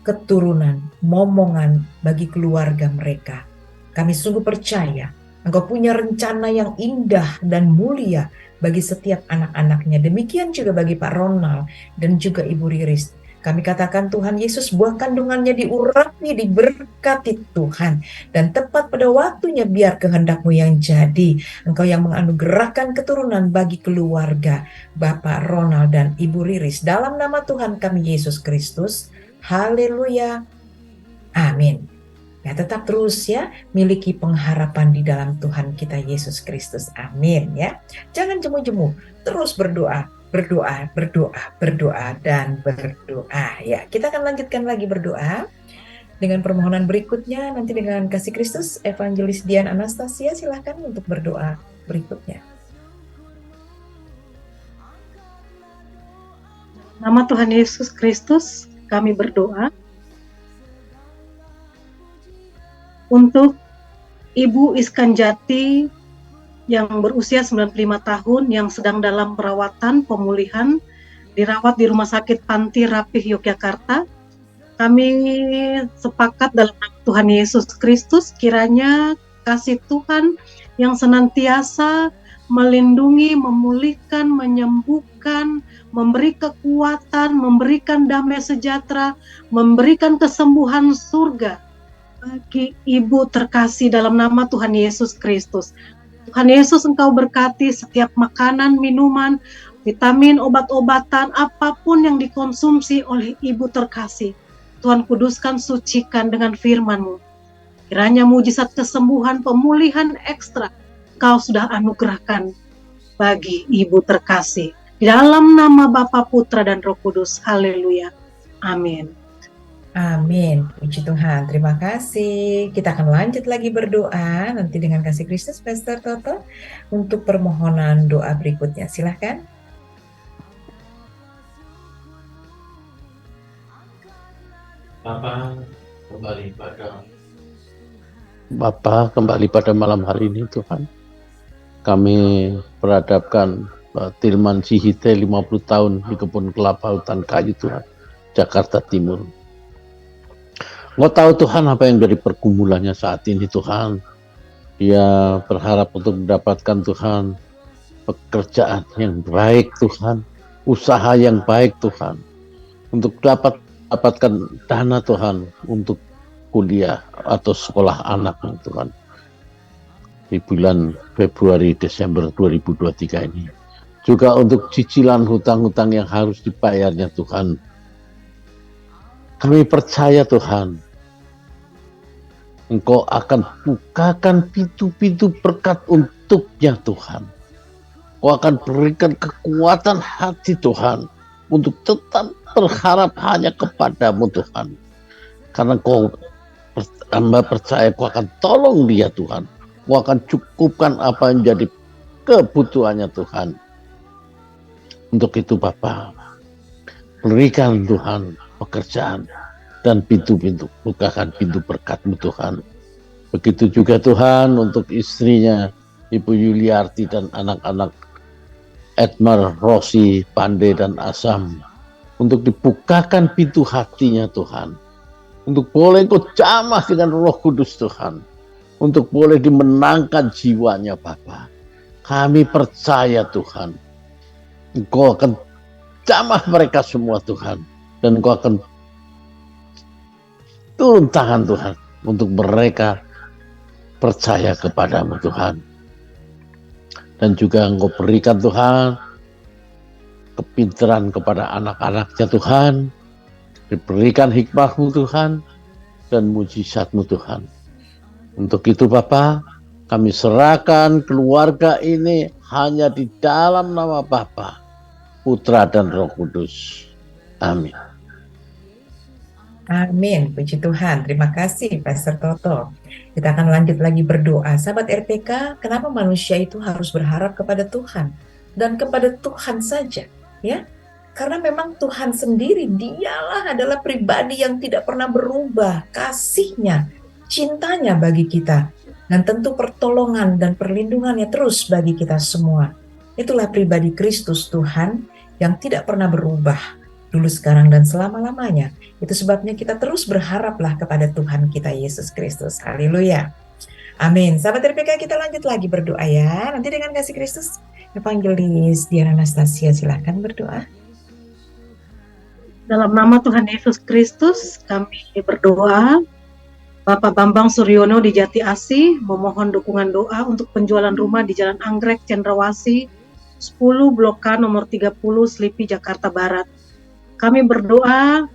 keturunan, momongan bagi keluarga mereka. Kami sungguh percaya Engkau punya rencana yang indah dan mulia bagi setiap anak-anaknya. Demikian juga bagi Pak Ronald dan juga Ibu Riris. Kami katakan Tuhan Yesus, buah kandungannya diurapi, diberkati Tuhan. Dan tepat pada waktunya biar kehendak-Mu yang jadi. Engkau yang menganugerahkan keturunan bagi keluarga Bapak Ronald dan Ibu Riris. Dalam nama Tuhan kami Yesus Kristus. Haleluya. Amin. Ya, tetap terus ya miliki pengharapan di dalam Tuhan kita Yesus Kristus. Amin ya. Jangan jemu-jemu, terus berdoa. Berdoa dan berdoa. Ya, kita akan lanjutkan lagi berdoa dengan permohonan berikutnya nanti dengan kasih Kristus. Evangelis Dian Anastasia, silahkan untuk berdoa berikutnya. Nama Tuhan Yesus Kristus, kami berdoa untuk Ibu Iskanjati yang berusia 95 tahun yang sedang dalam perawatan pemulihan, dirawat di Rumah Sakit Panti Rapih Yogyakarta. Kami sepakat dalam nama Tuhan Yesus Kristus, kiranya kasih Tuhan yang senantiasa melindungi, memulihkan, menyembuhkan, memberi kekuatan, memberikan damai sejahtera, memberikan kesembuhan surga bagi Ibu terkasih dalam nama Tuhan Yesus Kristus. Tuhan Yesus, Engkau berkati setiap makanan, minuman, vitamin, obat-obatan, apapun yang dikonsumsi oleh Ibu terkasih. Tuhan kuduskan, sucikan dengan firman-Mu. Kiranya mujizat kesembuhan, pemulihan ekstra Engkau sudah anugerahkan bagi Ibu terkasih. Di dalam nama Bapa, Putra, dan Roh Kudus. Haleluya. Amin. Amin. Puji Tuhan. Terima kasih. Kita akan lanjut lagi berdoa nanti dengan kasih Kristus, Pastor Toto, untuk permohonan doa berikutnya. Silahkan. Bapa, kembali pada malam hari ini Tuhan. Kami berhadapkan Tilman Sihite 50 tahun di kebun kelapa hutan kayu Tuhan, Jakarta Timur. Engkau tahu Tuhan apa yang dari pergumulannya saat ini Tuhan. Dia berharap untuk mendapatkan Tuhan pekerjaan yang baik Tuhan, usaha yang baik Tuhan, untuk dapatkan dana Tuhan untuk kuliah atau sekolah anaknya Tuhan. Di bulan Februari Desember 2023 ini. Juga untuk cicilan hutang-hutang yang harus dibayarnya Tuhan. Kami percaya Tuhan, Engkau akan bukakan pintu-pintu berkat untuknya Tuhan. Engkau akan berikan kekuatan hati Tuhan untuk tetap berharap hanya kepadamu Tuhan. Karena Engkau hamba percaya Engkau akan tolong dia Tuhan. Engkau akan cukupkan apa yang jadi kebutuhannya Tuhan. Untuk itu Bapa, berikan Tuhan pekerjaan dan pintu-pintu, bukakan pintu berkat-Mu Tuhan. Begitu juga Tuhan untuk istrinya Ibu Yuliarti dan anak-anak Edmar, Rosi, Pande, dan Asam. Untuk dibukakan pintu hatinya Tuhan. Untuk boleh Engkau jamah dengan Roh Kudus Tuhan. Untuk boleh dimenangkan jiwanya Bapa. Kami percaya Tuhan, Engkau akan jamah mereka semua Tuhan. Dan Engkau akan turun tangan Tuhan untuk mereka percaya kepadamu Tuhan. Dan juga Engkau berikan Tuhan kepintaran kepada anak-anaknya Tuhan, diberikan hikmah-Mu Tuhan, dan mujizat-Mu Tuhan. Untuk itu Bapa, kami serahkan keluarga ini hanya di dalam nama Bapa, Putra dan Roh Kudus. Amin. Amin, puji Tuhan. Terima kasih Pastor Toto. Kita akan lanjut lagi berdoa. Sahabat RPK, kenapa manusia itu harus berharap kepada Tuhan dan kepada Tuhan saja, ya? Karena memang Tuhan sendiri, dialah adalah pribadi yang tidak pernah berubah, kasihnya, cintanya bagi kita, dan tentu pertolongan dan perlindungannya terus bagi kita semua. Itulah pribadi Kristus Tuhan yang tidak pernah berubah, dulu, sekarang, dan selama-lamanya. Itu sebabnya kita terus berharaplah kepada Tuhan kita Yesus Kristus. Haleluya. Amin. Sahabat RPK, kita lanjut lagi berdoa ya. Nanti dengan kasih Kristus, Evangelis Dian Anastasia, silahkan berdoa. Dalam nama Tuhan Yesus Kristus, kami berdoa. Bapak Bambang Suryono di Jati Asih memohon dukungan doa untuk penjualan rumah di Jalan Anggrek, Cendrawasih, 10 Blok K nomor 30, Selipi, Jakarta Barat. Kami berdoa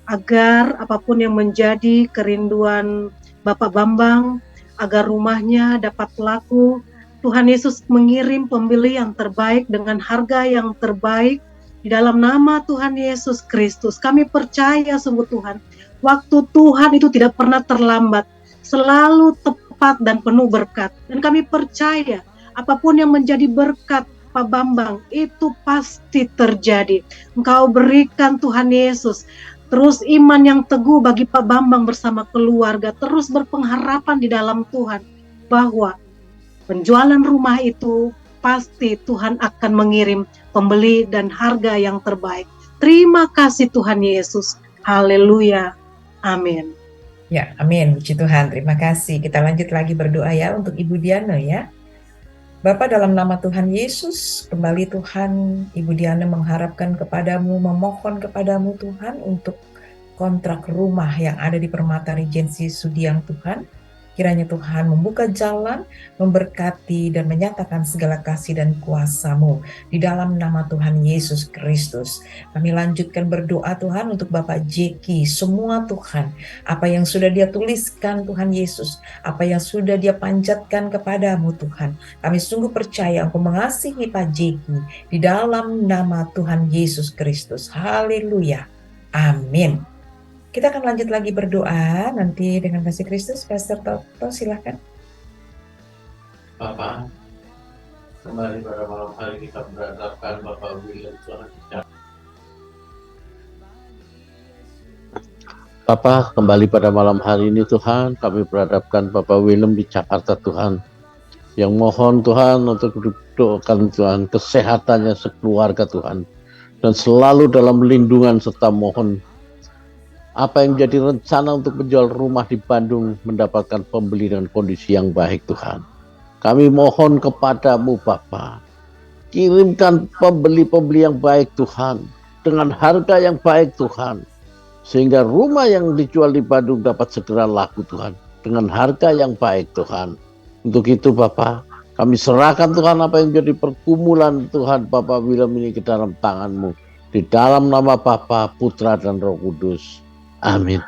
agar apapun yang menjadi kerinduan Bapak Bambang, agar rumahnya dapat laku. Tuhan Yesus mengirim pembeli yang terbaik dengan harga yang terbaik. Di dalam nama Tuhan Yesus Kristus, kami percaya sungguh Tuhan, waktu Tuhan itu tidak pernah terlambat, selalu tepat dan penuh berkat. Dan kami percaya apapun yang menjadi berkat Pak Bambang itu pasti terjadi. Engkau berikan Tuhan Yesus terus iman yang teguh bagi Pak Bambang bersama keluarga, terus berpengharapan di dalam Tuhan bahwa penjualan rumah itu pasti Tuhan akan mengirim pembeli dan harga yang terbaik. Terima kasih Tuhan Yesus. Haleluya. Amin. Ya, amin. Puji Tuhan. Terima kasih. Kita lanjut lagi berdoa ya untuk Ibu Diana ya. Bapa, dalam nama Tuhan Yesus, kembali Tuhan, Ibu Diana mengharapkan kepadamu, memohon kepadamu Tuhan untuk kontrak rumah yang ada di Permata Regency Sudiang Tuhan. Kiranya Tuhan membuka jalan, memberkati dan menyatakan segala kasih dan kuasa-Mu di dalam nama Tuhan Yesus Kristus. Kami lanjutkan berdoa Tuhan untuk Bapak Jeki, semua Tuhan, apa yang sudah dia tuliskan Tuhan Yesus, apa yang sudah dia panjatkan kepadamu Tuhan. Kami sungguh percaya Engkau mengasihi Pak Jeki di dalam nama Tuhan Yesus Kristus. Haleluya. Amin. Kita akan lanjut lagi berdoa nanti dengan kasih Kristus. Pastor Toto, silakan. Bapak, kembali pada malam hari kita berhadapkan Bapak William Tuhan. Bapak, kembali pada malam hari ini Tuhan, kami berhadapkan Bapak William di Jakarta Tuhan. Yang mohon Tuhan untuk didoakan Tuhan kesehatannya sekeluarga Tuhan. Dan selalu dalam lindungan serta mohon apa yang menjadi rencana untuk menjual rumah di Bandung mendapatkan pembeli dengan kondisi yang baik Tuhan. Kami mohon kepadamu Bapa, kirimkan pembeli-pembeli yang baik Tuhan, dengan harga yang baik Tuhan, sehingga rumah yang dijual di Bandung dapat segera laku Tuhan, dengan harga yang baik Tuhan. Untuk itu Bapa, kami serahkan Tuhan apa yang menjadi pergumulan Tuhan Bapak William ini ke dalam tangan-Mu, di dalam nama Bapa, Putra dan Roh Kudus. Amin.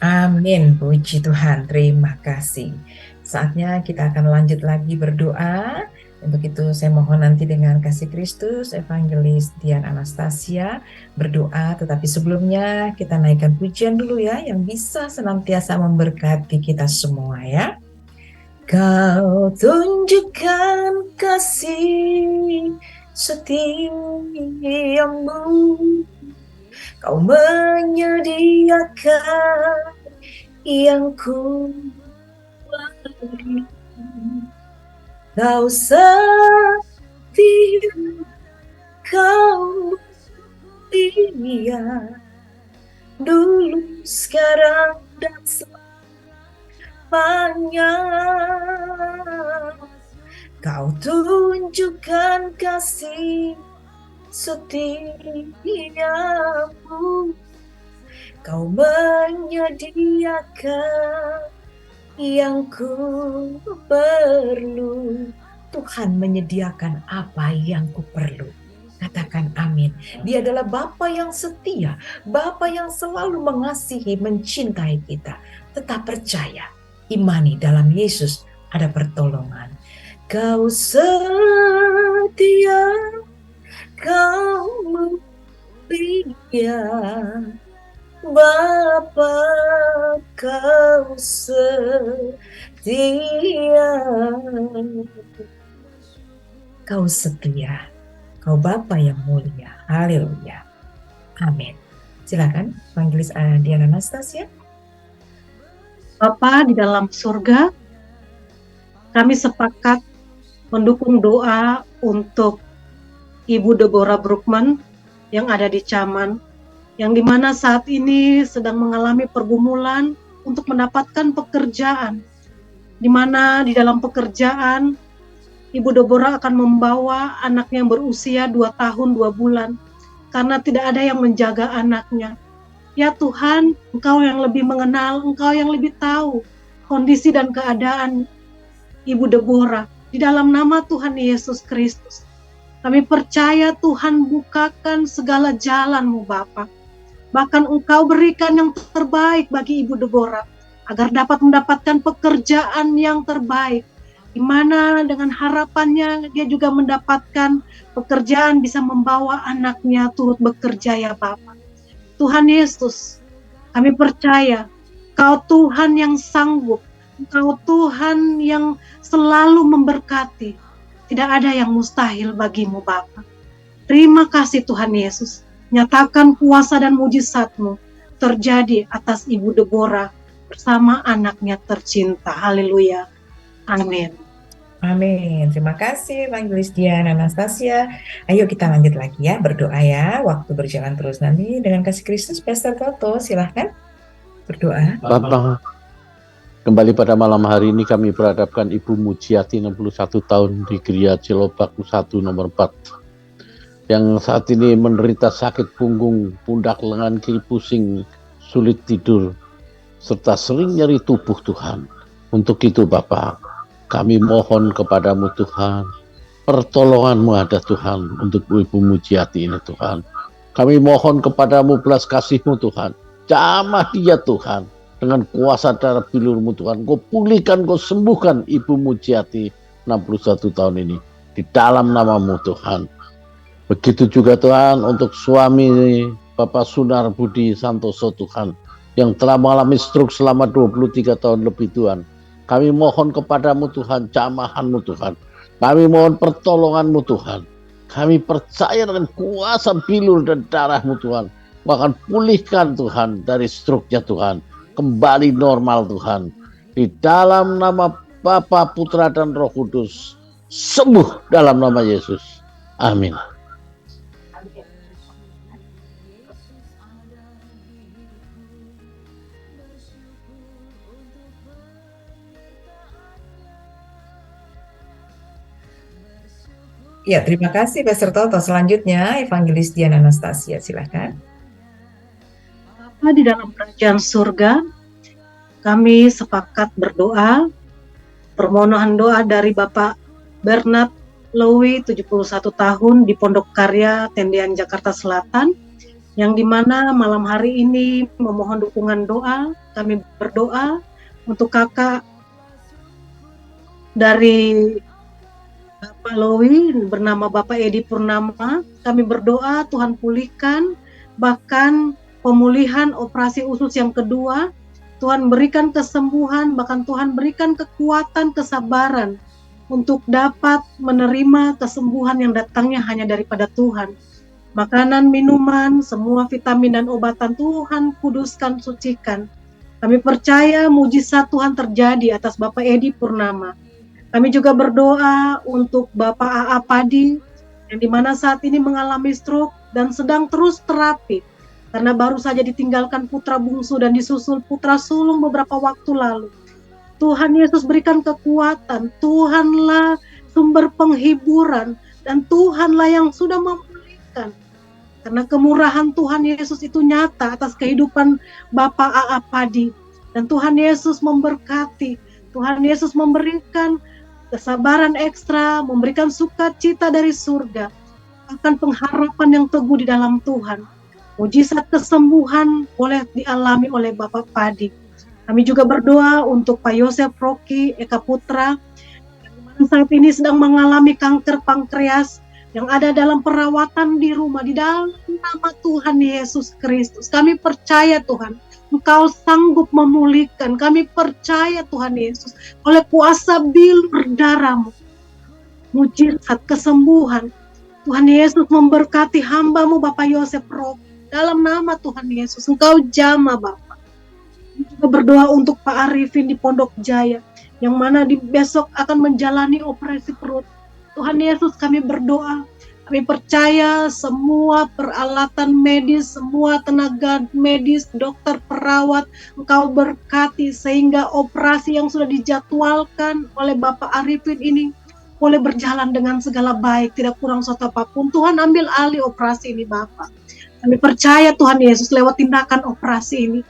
Amin. Puji Tuhan. Terima kasih. Saatnya kita akan lanjut lagi berdoa. Untuk itu saya mohon nanti dengan kasih Kristus, Evangelis Dian Anastasia berdoa. Tetapi sebelumnya kita naikkan pujian dulu ya, yang bisa senantiasa memberkati kita semua ya. Kau tunjukkan kasih setiamu, Kau menyediakan yang ku beri. Kau setia, kau setia, dulu, sekarang, dan selamanya. Kau tunjukkan kasih setiamu, Kau menyediakan yang ku perlu. Tuhan menyediakan apa yang kuperlu. Katakan amin. Dia adalah Bapa yang setia, Bapa yang selalu mengasihi, mencintai kita. Tetap percaya, imani dalam Yesus ada pertolongan. Kau setia, kau mulia, Bapa kau setia. Kau setia, kau Bapa yang mulia. Haleluya. Amin. Silakan, Evangelis Diana Anastasia. Bapa di dalam surga, kami sepakat mendukung doa untuk Ibu Deborah Brookman yang ada di Caman, yang dimana saat ini sedang mengalami pergumulan untuk mendapatkan pekerjaan, di mana di dalam pekerjaan Ibu Deborah akan membawa anaknya yang berusia 2 tahun 2 bulan karena tidak ada yang menjaga anaknya. Ya Tuhan, Engkau yang lebih mengenal, Engkau yang lebih tahu kondisi dan keadaan Ibu Deborah. Di dalam nama Tuhan Yesus Kristus, kami percaya Tuhan bukakan segala jalan-Mu Bapa. Bahkan Engkau berikan yang terbaik bagi Ibu Deborah agar dapat mendapatkan pekerjaan yang terbaik, di mana dengan harapannya dia juga mendapatkan pekerjaan bisa membawa anaknya turut bekerja ya Bapa. Tuhan Yesus, kami percaya Kau Tuhan yang sanggup, Kau Tuhan yang selalu memberkati. Tidak ada yang mustahil bagi-Mu Bapa. Terima kasih Tuhan Yesus, nyatakan kuasa dan mujizat-Mu terjadi atas Ibu Deborah bersama anaknya tercinta. Haleluya. Amin. Amin. Terima kasih Evangelis Diana Anastasia. Ayo kita lanjut lagi ya, berdoa ya. Waktu berjalan terus nanti dengan kasih Kristus. Pastor Toto, silahkan berdoa. Bapak, kembali pada malam hari ini kami berhadapkan Ibu Mujiati 61 tahun di Geria Cilobaku 1 nomor 4 yang saat ini menderita sakit punggung, pundak, lengan kiri pusing, sulit tidur, serta sering nyeri tubuh Tuhan. Untuk itu Bapak, kami mohon kepadamu Tuhan, pertolongan-Mu ada Tuhan untuk Ibu Mujiati ini Tuhan. Kami mohon kepadamu belas kasih-Mu Tuhan, jamah dia Tuhan, dengan kuasa darah bilur-Mu Tuhan, Kau pulihkan, Kau sembuhkan Ibu Mujiati 61 tahun ini, di dalam nama-Mu Tuhan. Begitu juga Tuhan untuk suami Bapak Sunar Budi Santoso Tuhan, yang telah mengalami stroke selama 23 tahun lebih Tuhan. Kami mohon kepadamu Tuhan, jamahan-Mu Tuhan. Kami mohon pertolongan-Mu Tuhan. Kami percaya dengan kuasa bilur dan darah-Mu Tuhan. Bahkan pulihkan Tuhan dari stroke-nya Tuhan. Kembali normal Tuhan. Di dalam nama Bapa, Putra, dan Roh Kudus. Sembuh dalam nama Yesus. Amin. Ya, terima kasih Pastor Toto. Selanjutnya Evangelis Diana Anastasia, silakan. Bapa di dalam kerajaan surga, kami sepakat berdoa, permohonan doa dari Bapak Bernard Lowy, 71 tahun di Pondok Karya, Tendian, Jakarta Selatan, yang dimana malam hari ini memohon dukungan doa. Kami berdoa untuk kakak dari Bapak Lowy bernama Bapak Edi Purnama. Kami berdoa Tuhan pulihkan, bahkan pemulihan operasi usus yang kedua, Tuhan berikan kesembuhan, bahkan Tuhan berikan kekuatan, kesabaran untuk dapat menerima kesembuhan yang datangnya hanya daripada Tuhan. Makanan, minuman, semua vitamin dan obatan Tuhan kuduskan, sucikan. Kami percaya mujizat Tuhan terjadi atas Bapak Edi Purnama. Kami juga berdoa untuk Bapak A.A. Padi yang dimana saat ini mengalami stroke dan sedang terus terapi karena baru saja ditinggalkan putra bungsu dan disusul putra sulung beberapa waktu lalu. Tuhan Yesus berikan kekuatan, Tuhanlah sumber penghiburan, dan Tuhanlah yang sudah memulihkan. Karena kemurahan Tuhan Yesus itu nyata atas kehidupan Bapak A.A. Padi, dan Tuhan Yesus memberkati, Tuhan Yesus memberikan kesabaran ekstra, memberikan sukacita dari surga, akan pengharapan yang teguh di dalam Tuhan. Mujizat kesembuhan boleh dialami oleh Bapak Padi. Kami juga berdoa untuk Pak Yosef Rocky Eka Putra, yang saat ini sedang mengalami kanker pankreas, yang ada dalam perawatan di rumah. Di dalam nama Tuhan Yesus Kristus, kami percaya Tuhan, Engkau sanggup memulihkan. Kami percaya Tuhan Yesus, oleh kuasa bilur darah-Mu, mujizat kesembuhan. Tuhan Yesus memberkati hamba-Mu Bapak Yosef Rocky. Dalam nama Tuhan Yesus, Engkau jamah Bapak. Kami juga berdoa untuk Pak Arifin di Pondok Jaya, yang mana di besok akan menjalani operasi perut. Tuhan Yesus, kami berdoa, kami percaya semua peralatan medis, semua tenaga medis, dokter, perawat, Engkau berkati sehingga operasi yang sudah dijadwalkan oleh Bapak Arifin ini boleh berjalan dengan segala baik, tidak kurang suatu apapun. Tuhan ambil alih operasi ini Bapak. Kami percaya Tuhan Yesus, lewat tindakan operasi ini,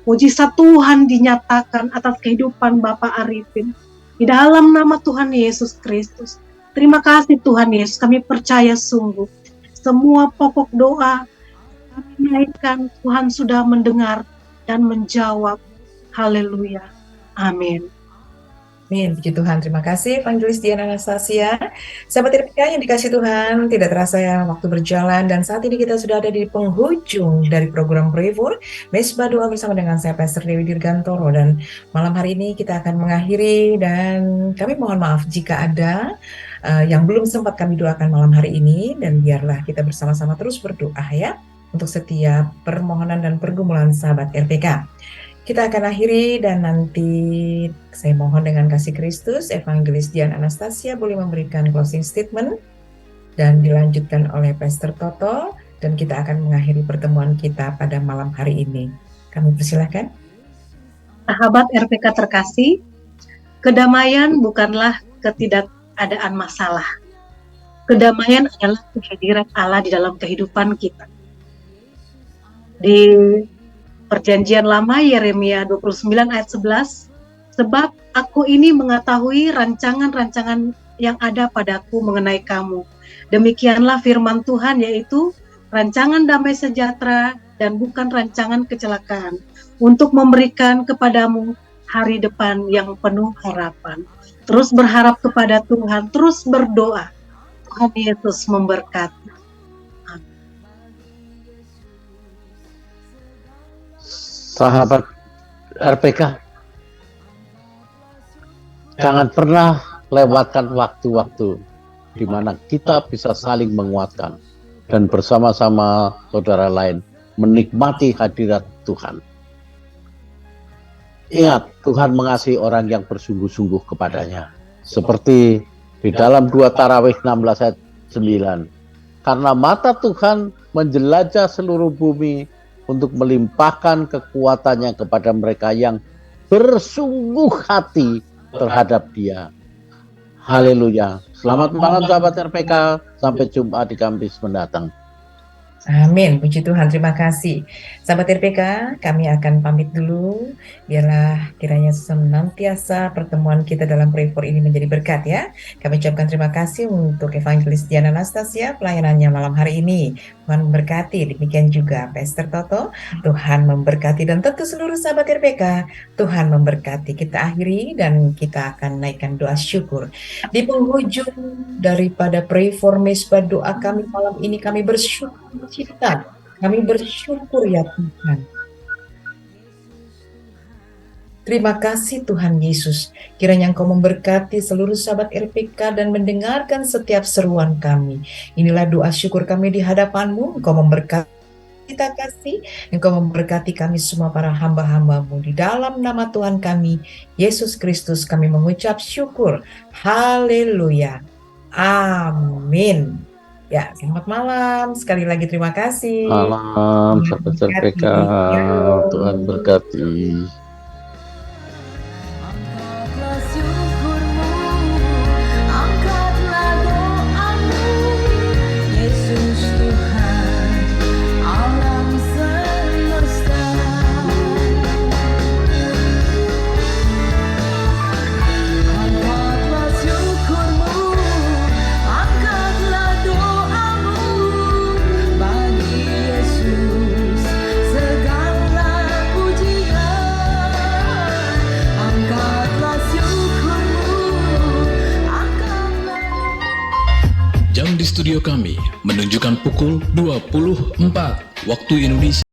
mujizat Tuhan dinyatakan atas kehidupan Bapak Arifin. Di dalam nama Tuhan Yesus Kristus. Terima kasih Tuhan Yesus, kami percaya sungguh. Semua pokok doa kami naikkan, Tuhan sudah mendengar dan menjawab. Haleluya. Amin. Amin, puji Tuhan. Terima kasih Evangelis Dian Anastasia. Sahabat RPK yang dikasih Tuhan, tidak terasa ya waktu berjalan, dan saat ini kita sudah ada di penghujung dari program Pray for Mesbah Doa bersama dengan saya Pastor Dewi Dirgantoro, dan malam hari ini kita akan mengakhiri, dan kami mohon maaf jika ada yang belum sempat kami doakan malam hari ini, dan biarlah kita bersama-sama terus berdoa ya untuk setiap permohonan dan pergumulan sahabat RPK. Kita akan akhiri, dan nanti saya mohon dengan kasih Kristus, Evangelis Dian Anastasia boleh memberikan closing statement dan dilanjutkan oleh Pastor Toto, dan kita akan mengakhiri pertemuan kita pada malam hari ini. Kami persilahkan. Sahabat RPK terkasih, kedamaian bukanlah ketidakadaan masalah. Kedamaian adalah kehadiran Allah di dalam kehidupan kita. Di Perjanjian Lama Yeremia 29 ayat 11, sebab aku ini mengetahui rancangan-rancangan yang ada padaku mengenai kamu. Demikianlah firman Tuhan, yaitu rancangan damai sejahtera dan bukan rancangan kecelakaan, untuk memberikan kepadamu hari depan yang penuh harapan. Terus berharap kepada Tuhan, terus berdoa. Tuhan Yesus memberkati. Sahabat RPK, jangan pernah lewatkan waktu-waktu di mana kita bisa saling menguatkan dan bersama-sama saudara lain menikmati hadirat Tuhan. Ingat, Tuhan mengasihi orang yang bersungguh-sungguh kepadanya. Seperti di dalam 2 Tarawih 16 ayat 9. Karena mata Tuhan menjelajah seluruh bumi untuk melimpahkan kekuatannya kepada mereka yang bersungguh hati terhadap Dia. Haleluya. Selamat malam sahabat RPK. Sampai jumpa di Kamis mendatang. Amin, puji Tuhan, terima kasih. Sahabat RPK, kami akan pamit dulu. Biarlah kiranya senantiasa pertemuan kita dalam Pray for ini menjadi berkat ya. Kami ucapkan terima kasih untuk Evangelis Dian Anastasia pelayanannya malam hari ini. Tuhan memberkati, demikian juga Pastor Toto. Tuhan memberkati, dan tentu seluruh sahabat RPK, Tuhan memberkati. Kita akhiri dan kita akan naikkan doa syukur. Di penghujung daripada Pray for Mesbah Doa kami malam ini, kami bersyukur cita. Kami bersyukur ya Tuhan. Terima kasih Tuhan Yesus. Kiranya Engkau memberkati seluruh sahabat RPK dan mendengarkan setiap seruan kami. Inilah doa syukur kami di hadapan-Mu. Engkau memberkati kita kasih. Engkau memberkati kami semua para hamba-hamba-Mu. Di dalam nama Tuhan kami, Yesus Kristus, kami mengucap syukur. Haleluya. Amin. Ya, selamat malam. Sekali lagi terima kasih. Malam, sahabat RPK. Tuhan berkati. studio kami menunjukkan pukul 24 waktu Indonesia